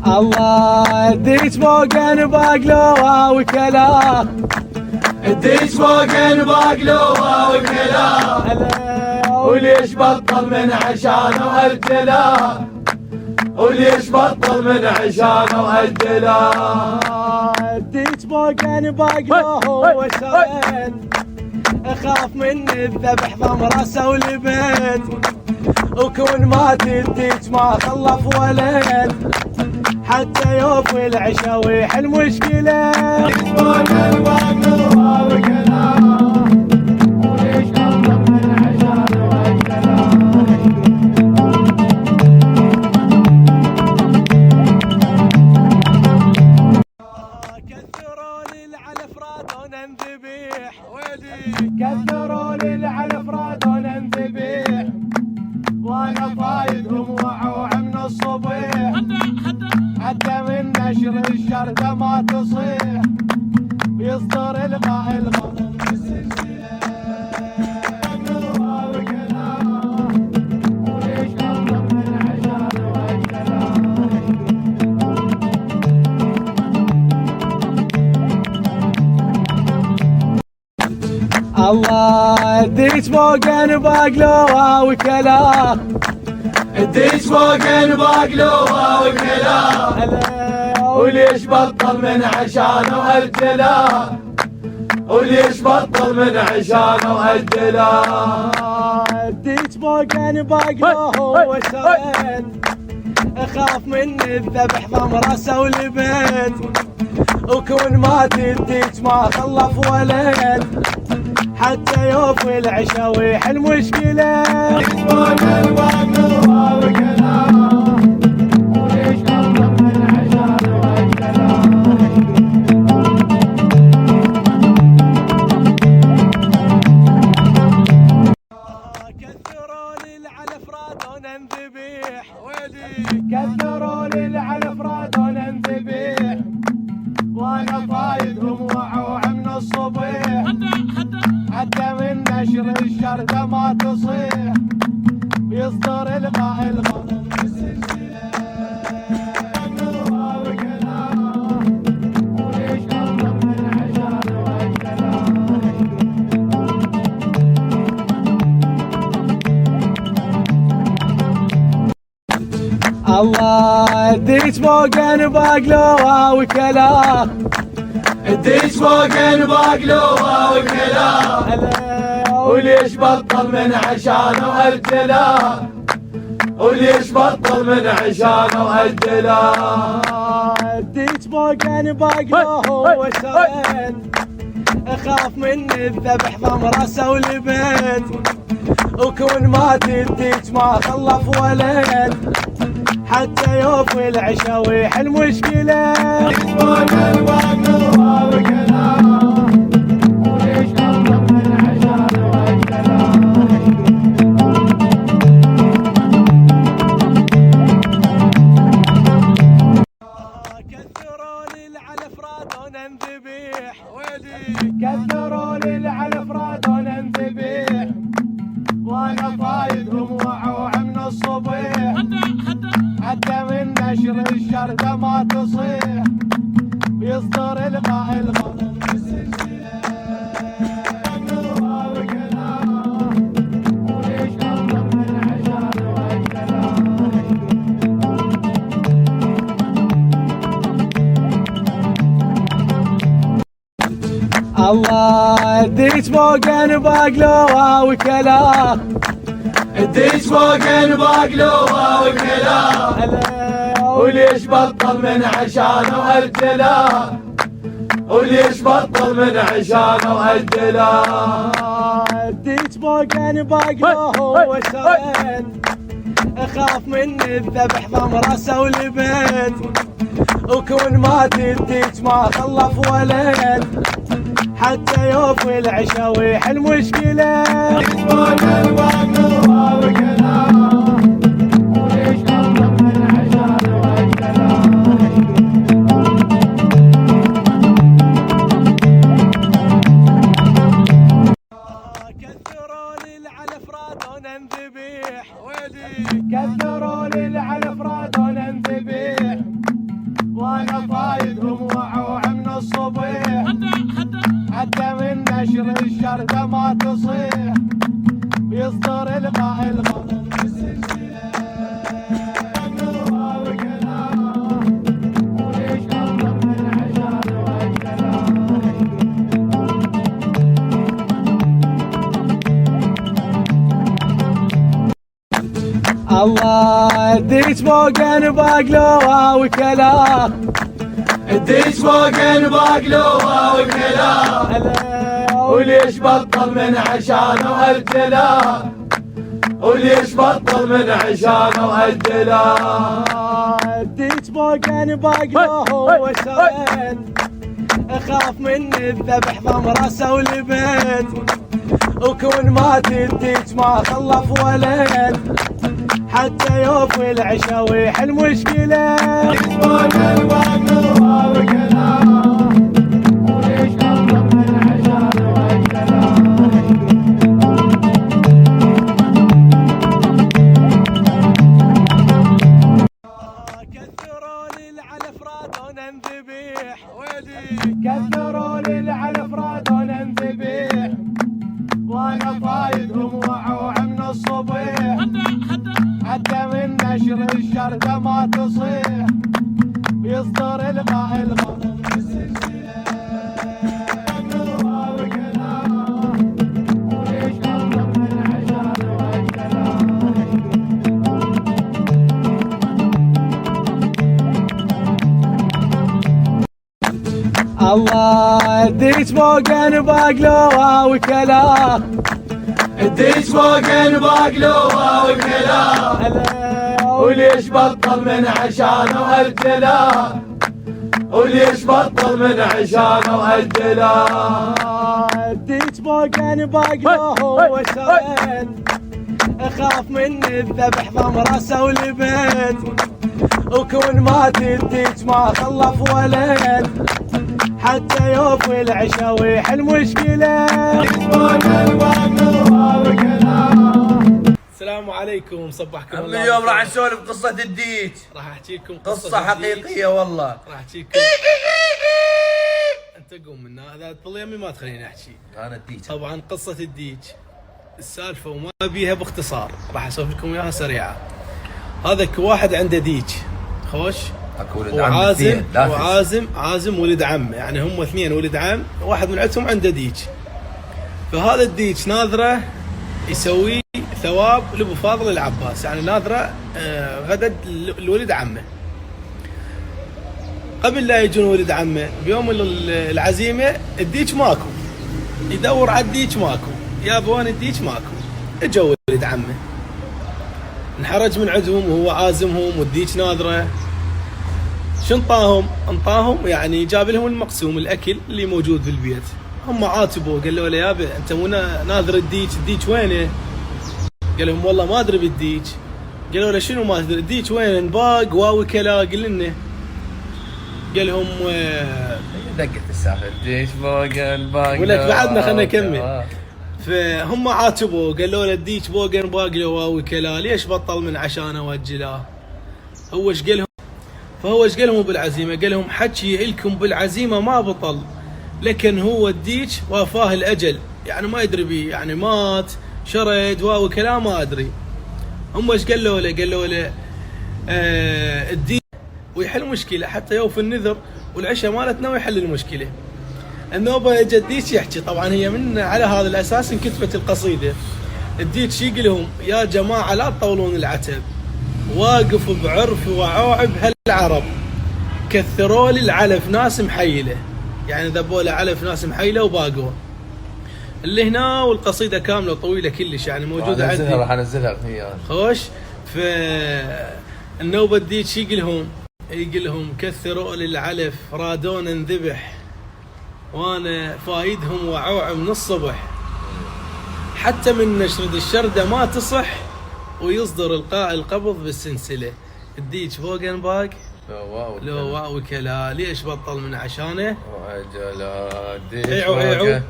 الله اديت فوقن باقلوها وكلا، اديت فوقن باقلوها وكلا، وليش بطل من عشانه واجلا، وليش بطل من عشانه واجلا. اديت فوقن باقلوها وسوين، اخاف من الذبح ضم راسه ولبن، وكون ما تديت ما خلف ولد، حتى يوفي العشا ويحل مشكله. كثروا لي العلف راد ونذبيح، كثروا لي العلف راد ونذبيح، وانا فايدهم وعوع من الصبيح، حتى من نشر الشردة ما تصيح، يصدر القائل غضب الله اديت فوقن باقلوها وكلا، اديت فوقن باقلوها وكلا، وليش بطل من عشانه واجلا، وليش بطل من عشانه واجلا. اديت فوقن باقلوها وسوين، اخاف من الذبح ضم راسه ولبن، وكون ما تديت ما خلف ولد، حتى يوفي العشا ويحل مشكله. كثروا لي العلف راد ونذبيح، كثروا لي العلف راد ونذبيح، وانا فايدهم وعوع من الصبيح، حتى من نشر الشردة ما تصيح، يصدر القائل غضب الله اديت فوقن باقلوها وكلا، اديت فوقن باقلوها وكلا، وليش بطل من عشانه واجلا، وليش بطل من عشانه واجلا. اديت فوقن باقلوها وسوين، اخاف من الذبح ضم راسه ولبن، وكون ما تديت ما خلف ولد، حتى يوفي العشا ويحل مشكله. كثروا لي العلف راد ونذبيح، كثروا لي العلف راد ونذبيح، وانا فايدهم وعوع من الصبيح، حتى من نشر الشردة ما تصيح، يصدر القائل غضب الله اديت فوقن باقلوها وكلا، اديت فوقن باقلوها وكلا، وليش بطل من عشانه واجلا، وليش بطل من عشانه واجلا. اديت فوقن باقلوها وسوين، اخاف من الذبح ضم راسه ولبن، وكون ما تديت ما خلف ولد، حتى يوفي العشا ويحل مشكله. كثروا لي العلف راد ونذبيح، كثروا لي العلف راد ونذبيح، الله الديج بوقن باقلوها وكلا الديج بوقن باقلوها وكلا وليش بطل من عشانه أجلا وليش بطل من عشانه وأجلا الديج بوقن باقلوها وشرد اخاف من الذبح ضم راسه ولبيت وكون مات الديج ما خلف ولد حتى يوفي العشا ويحل مشكله. كثروا لي العلف رادونا نذبيح وانا فايدهم وعوع من الصبيح حتى من نشر الشردة ما تصيح يصدر الغاء الله الديج بوقن باقلوها وكلا الديج بوقن باقلوها وكلا وليش بطل من عشانه وأجلا وليش بطل من عشانه وأجلا الديج بوقن باقلوها وشرد اخاف من الذبح ضم راسه ولبيت وكون مات الديج ما خلف ولد حتى يوفي العشا ويحل مشكله. السلام عليكم، صبحكم الله. اليوم راح نسولف قصة الديج. راح احكي لكم قصة حقيقية والله. راح احكي لكم. انت قوم من هذا باليمي ما تخليني احكي. انا الديج. طبعا قصة الديج السالفة وما بيها باختصار، راح اسولف لكم اياها سريعة. هذاك واحد عنده ديج خوش وعازم ولد عم، يعني هم اثنين ولد عم، واحد من عندهم عنده ديج. فهذا الديج ناظره يسوي ثواب لابو فاضل العباس، يعني ناظره غدد الولد عمه. قبل لا يجون ولد عمه بيوم العزيمه الديج ماكو، يدور على الديج ماكو، يا بوان الديج ماكو. اجوا ولد عمه انحرج من عندهم وهو عازمهم والديج ناظره. شو انطاهم يعني جاب لهم المقسوم الاكل اللي موجود في البيت. هم عاتبوا قال له يابا انت مو ناظر الديج وينه؟ قال لهم والله ما ادري بالديج. قالوا له شنو ما تدري الديج وين؟ انباق واو كلا قل لنا. قال لهم دقت السالفه الديج بوقن باق ولك بعدنا خلنا نكمل. فهم عاتبوا قالوا له الديج بوقن باق واو كلا ليش بطل من عشانه واجلاه؟ هو ايش قال لهم؟ فهو ايش قال لهم بالعزيمه؟ قال لهم حكي لكم بالعزيمه ما بطل، لكن هو الديج وافاه الاجل، يعني ما يدري بيه، يعني مات شرد واو كلام ما ادري. هم ايش قالوا له؟ قالوا له الديج ويحل مشكله حتى يوفي النذر والعشاء مالتنا ويحل المشكله. النوبه اجى الديج يحكي، طبعا هي من على هذا الاساس انكتبت القصيده. الديج يقول لهم يا جماعه لا تطولون العتب، واقف بعرف وعوعب هالعرب، كثروا لي العلف ناس محيله، يعني ذبوا له علف ناس محيله وباقوه. اللي هنا والقصيده كامله طويله كلش، يعني موجوده عندي راح انزلها هي خوش. فالنوبه الديج يقول لهم كثروا لي العلف رادون انذبح وانا فايدهم وعوع من الصبح، حتى من نشرد الشرده ما تصح ويصدر القبض بالسلسله. الديج بوقن باق لو واو كلا ليش بطل من عشانه؟ وأجلا الديج ايعو